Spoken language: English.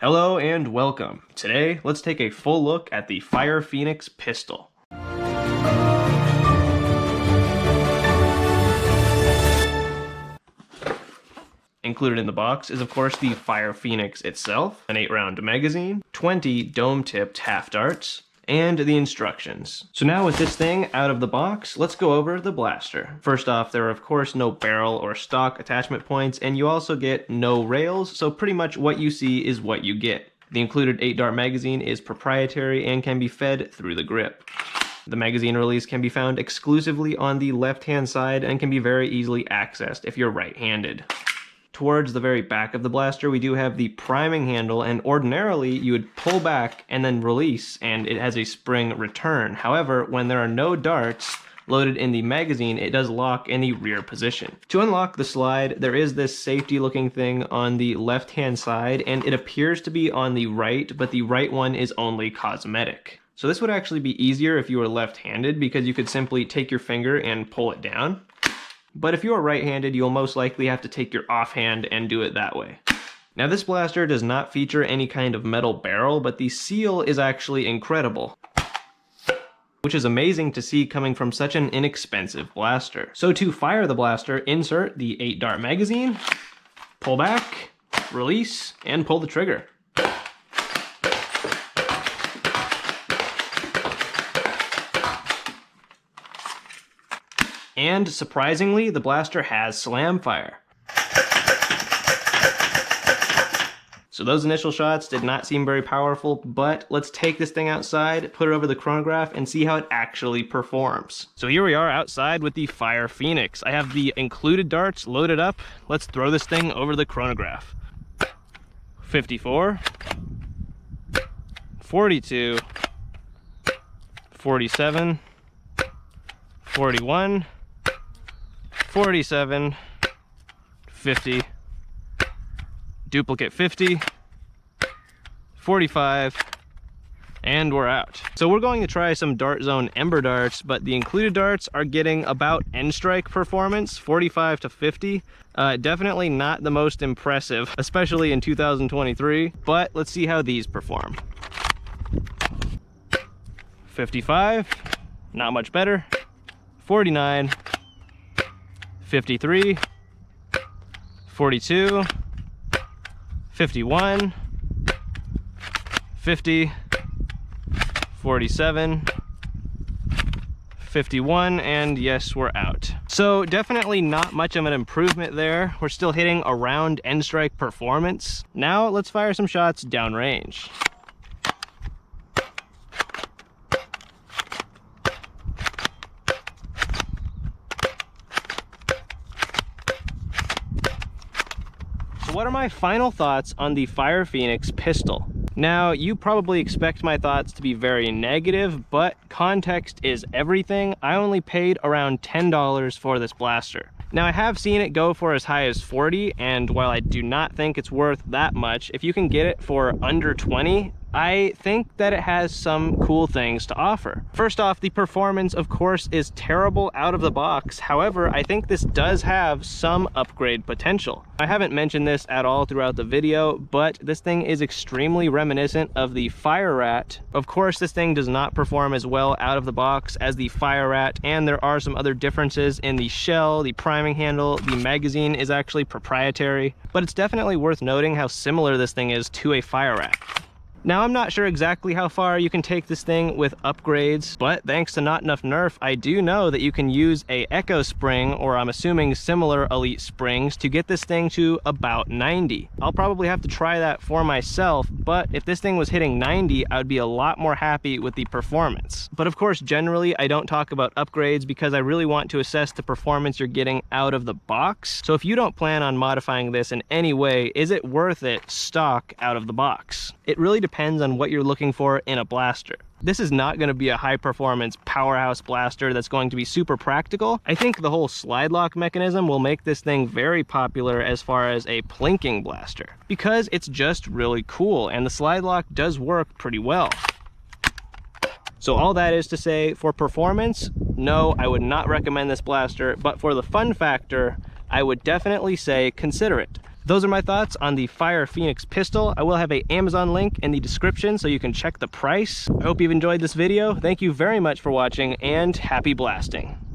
Hello and welcome. Today, let's take a full look at the Fire Phoenix pistol. Included in the box is of course the Fire Phoenix itself, an 8-round magazine, 20 dome-tipped half darts, and the instructions. So now with this thing out of the box, let's go over the blaster. First off, there are of course no barrel or stock attachment points, and you also get no rails, so pretty much what you see is what you get. The included 8-dart magazine is proprietary and can be fed through the grip. The magazine release can be found exclusively on the left-hand side and can be very easily accessed if you're right-handed. Towards the very back of the blaster, we do have the priming handle, and ordinarily you would pull back and then release, and it has a spring return. However, when there are no darts loaded in the magazine, it does lock in the rear position. To unlock the slide, there is this safety looking thing on the left-hand side, and it appears to be on the right, but the right one is only cosmetic. So this would actually be easier if you were left-handed, because you could simply take your finger and pull it down. But if you are right-handed, you'll most likely have to take your offhand and do it that way. Now this blaster does not feature any kind of metal barrel, but the seal is actually incredible, which is amazing to see coming from such an inexpensive blaster. So to fire the blaster, insert the 8-dart magazine, pull back, release, and pull the trigger. And surprisingly, the blaster has slam fire. So those initial shots did not seem very powerful, but let's take this thing outside, put it over the chronograph, and see how it actually performs. So here we are outside with the Fire Phoenix. I have the included darts loaded up. Let's throw this thing over the chronograph. 54, 42, 47, 41, 47, 50, duplicate 50, 45, and we're out. So we're going to try some Dart Zone Ember darts, but the included darts are getting about end strike performance, 45 to 50. Definitely not the most impressive, especially in 2023, but let's see how these perform. 55, not much better. 49, 53, 42, 51, 50, 47, 51, and yes, we're out. So definitely not much of an improvement there. We're still hitting around end strike performance. Now let's fire some shots downrange. So what are my final thoughts on the Fire Phoenix pistol? Now, you probably expect my thoughts to be very negative, but context is everything. I only paid around $10 for this blaster. Now, I have seen it go for as high as 40, and while I do not think it's worth that much, if you can get it for under 20, I think that it has some cool things to offer. First off, the performance, of course, is terrible out of the box. However, I think this does have some upgrade potential. I haven't mentioned this at all throughout the video, but this thing is extremely reminiscent of the Fire Rat. Of course, this thing does not perform as well out of the box as the Fire Rat, and there are some other differences in the shell, the priming handle, the magazine is actually proprietary, but it's definitely worth noting how similar this thing is to a Fire Rat. Now, I'm not sure exactly how far you can take this thing with upgrades, but thanks to Not Enough Nerf, I do know that you can use a Echo spring, or I'm assuming similar elite springs, to get this thing to about 90. I'll probably have to try that for myself, but if this thing was hitting 90, I would be a lot more happy with the performance. But of course, generally, I don't talk about upgrades because I really want to assess the performance you're getting out of the box. So if you don't plan on modifying this in any way, is it worth it stock out of the box? It really depends on what you're looking for in a blaster. This is not going to be a high performance powerhouse blaster that's going to be super practical. I think the whole slide lock mechanism will make this thing very popular as far as a plinking blaster, because it's just really cool and the slide lock does work pretty well. So all that is to say, for performance, no, I would not recommend this blaster, but for the fun factor, I would definitely say consider it. Those are my thoughts on the Fire Phoenix pistol. I will have an Amazon link in the description so you can check the price. I hope you've enjoyed this video. Thank you very much for watching, and happy blasting.